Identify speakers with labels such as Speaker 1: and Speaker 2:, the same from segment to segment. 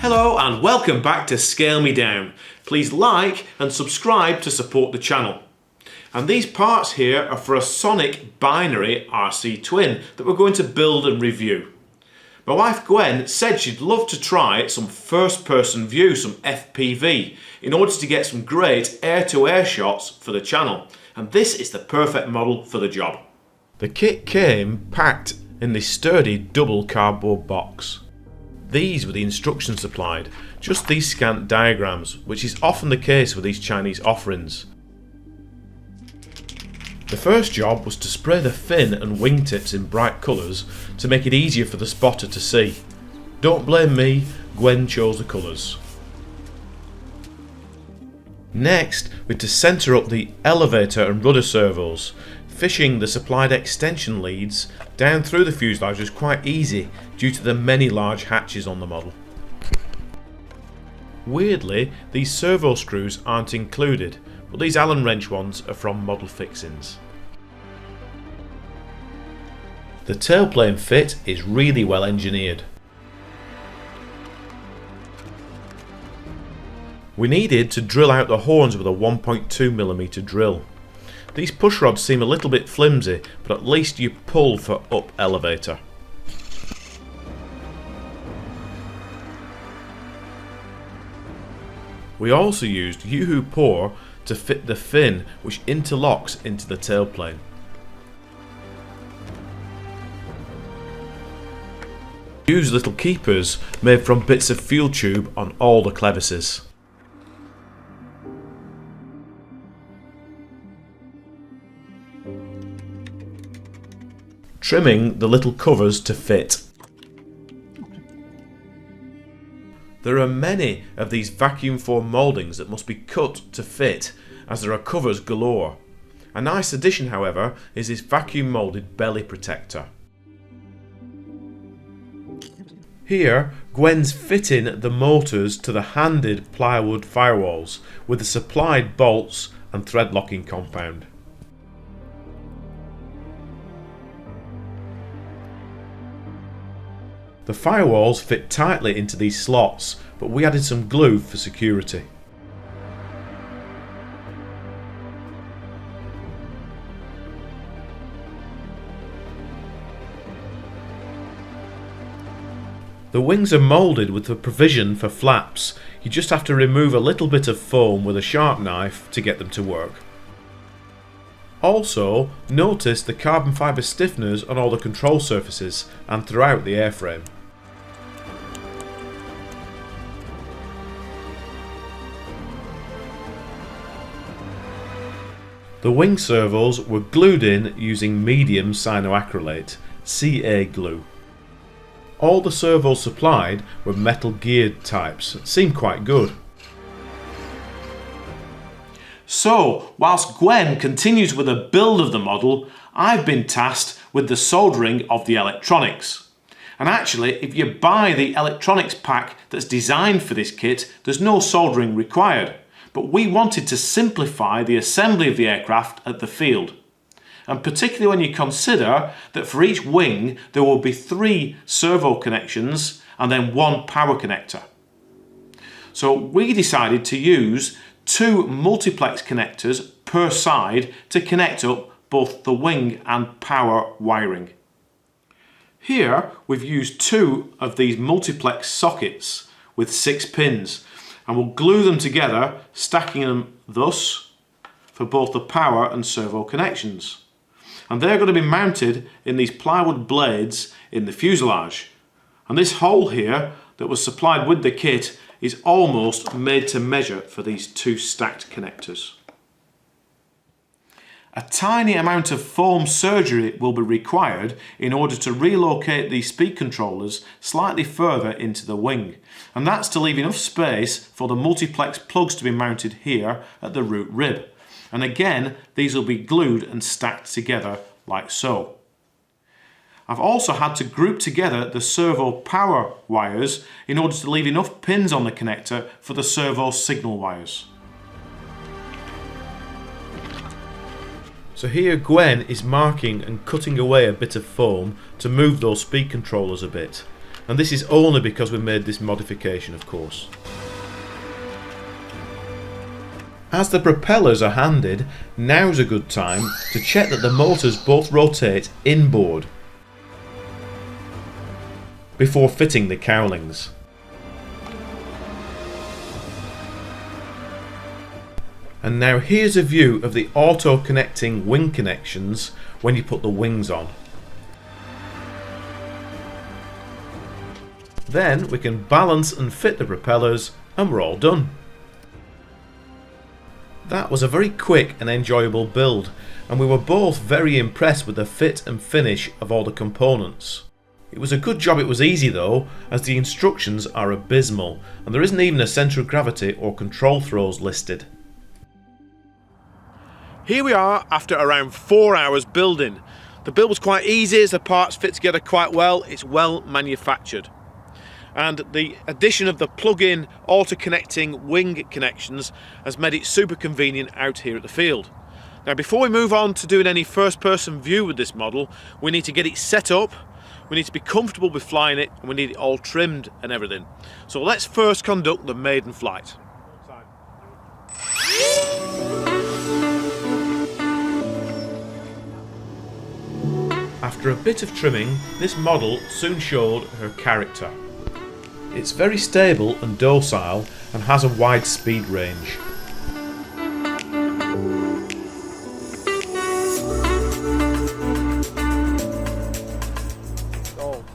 Speaker 1: Hello and welcome back to Scale Me Down. Please like and subscribe to support the channel. And these parts here are for a Sonic binary RC twin that we're going to build and review. My wife Gwen said she'd love to try some first person view, some FPV, in order to get some great air-to-air shots for the channel. And this is the perfect model for the job. The kit came packed in this sturdy double cardboard box. These were the instructions supplied, just these scant diagrams, which is often the case with these Chinese offerings. The first job was to spray the fin and wingtips in bright colours to make it easier for the spotter to see. Don't blame me, Gwen chose the colours. Next, we had to centre up the elevator and rudder servos. Fishing the supplied extension leads down through the fuselage was quite easy due to the many large hatches on the model. Weirdly, these servo screws aren't included, but these Allen wrench ones are from Model Fixins. The tailplane fit is really well engineered. We needed to drill out the horns with a 1.2mm drill. These push rods seem a little bit flimsy, but at least you pull for up elevator. We also used U-Pour to fit the fin, which interlocks into the tailplane. Use little keepers made from bits of fuel tube on all the clevises. Trimming the little covers to fit. There are many of these vacuum form mouldings that must be cut to fit, as there are covers galore. A nice addition, however, is this vacuum moulded belly protector. Here, Gwen's fitting the motors to the handed plywood firewalls with the supplied bolts and thread locking compound. The firewalls fit tightly into these slots, but we added some glue for security. The wings are moulded with the provision for flaps. You just have to remove a little bit of foam with a sharp knife to get them to work. Also, notice the carbon fibre stiffeners on all the control surfaces and throughout the airframe. The wing servos were glued in using medium cyanoacrylate, CA glue. All the servos supplied were metal geared types, seemed quite good. So, whilst Gwen continues with the build of the model, I've been tasked with the soldering of the electronics. And actually, if you buy the electronics pack that's designed for this kit, there's no soldering required. But we wanted to simplify the assembly of the aircraft at the field. And particularly when you consider that for each wing there will be 3 servo connections and then 1 power connector. So we decided to use 2 multiplex connectors per side to connect up both the wing and power wiring. Here we've used 2 of these multiplex sockets with 6 pins, and we'll glue them together, stacking them thus for both the power and servo connections. And they're going to be mounted in these plywood blades in the fuselage. And this hole here that was supplied with the kit is almost made to measure for these 2 stacked connectors. A tiny amount of foam surgery will be required in order to relocate these speed controllers slightly further into the wing, and that's to leave enough space for the multiplex plugs to be mounted here at the root rib. And again, these will be glued and stacked together like so. I've also had to group together the servo power wires in order to leave enough pins on the connector for the servo signal wires. So here Gwen is marking and cutting away a bit of foam to move those speed controllers a bit. and this is only because we made this modification, of course. As the propellers are handed, now's a good time to check that the motors both rotate inboard before fitting the cowlings. And now here's a view of the auto-connecting wing connections when you put the wings on. Then we can balance and fit the propellers and we're all done. That was a very quick and enjoyable build, and we were both very impressed with the fit and finish of all the components. It was a good job it was easy though, as the instructions are abysmal and there isn't even a centre of gravity or control throws listed. Here we are after around 4 hours building. The build was quite easy as the parts fit together quite well, it's well manufactured. And the addition of the plug-in auto-connecting wing connections has made it super convenient out here at the field. Now before we move on to doing any first-person view with this model, we need to get it set up, we need to be comfortable with flying it, and we need it all trimmed and everything. So let's first conduct the maiden flight. After a bit of trimming, this model soon showed her character. It's very stable and docile and has a wide speed range.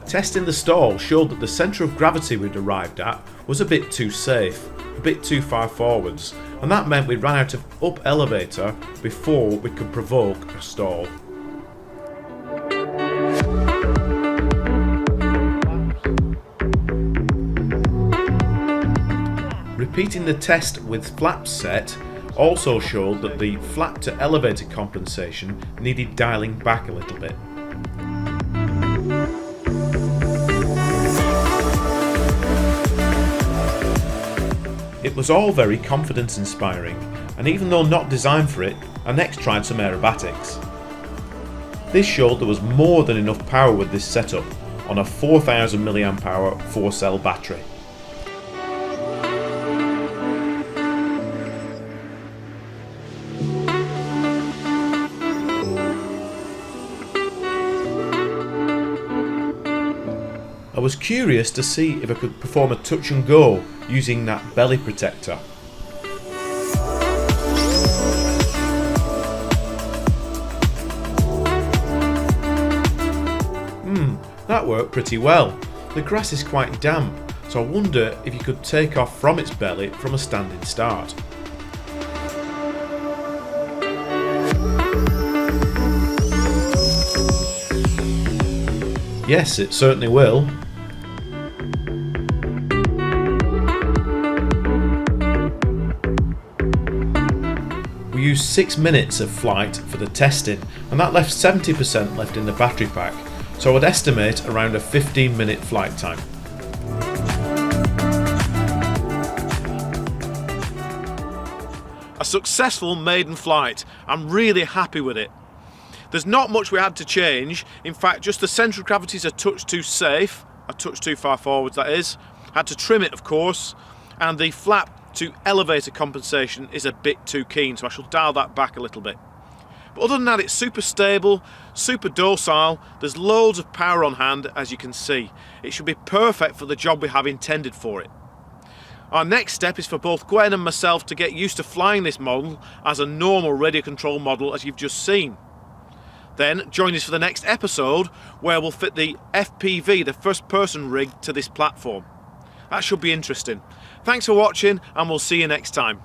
Speaker 1: Testing the stall showed that the centre of gravity we'd arrived at was a bit too safe, a bit too far forwards, and that meant we ran out of up elevator before we could provoke a stall. Repeating the test with flaps set also showed that the flap to elevator compensation needed dialling back a little bit. It was all very confidence inspiring, and even though not designed for it, I next tried some aerobatics. This showed there was more than enough power with this setup on a 4000 mAh 4-cell battery. I was curious to see if I could perform a touch and go using that belly protector. That worked pretty well. The grass is quite damp, so I wonder if you could take off from its belly from a standing start. Yes, it certainly will. We used 6 minutes of flight for the testing, and that left 70% left in the battery pack, so I'd estimate around a 15-minute flight time. A successful maiden flight. I'm really happy with it. There's not much we had to change. In fact, just the centre of gravity is a touch too safe, a touch too far forwards that is. Had to trim it of course, and the flap to elevator compensation is a bit too keen, so I shall dial that back a little bit. But other than that, it's super stable, super docile, there's loads of power on hand as you can see. It should be perfect for the job we have intended for it. Our next step is for both Gwen and myself to get used to flying this model as a normal radio control model as you've just seen. Then join us for the next episode where we'll fit the FPV, the first person rig, to this platform. That should be interesting. Thanks for watching and we'll see you next time.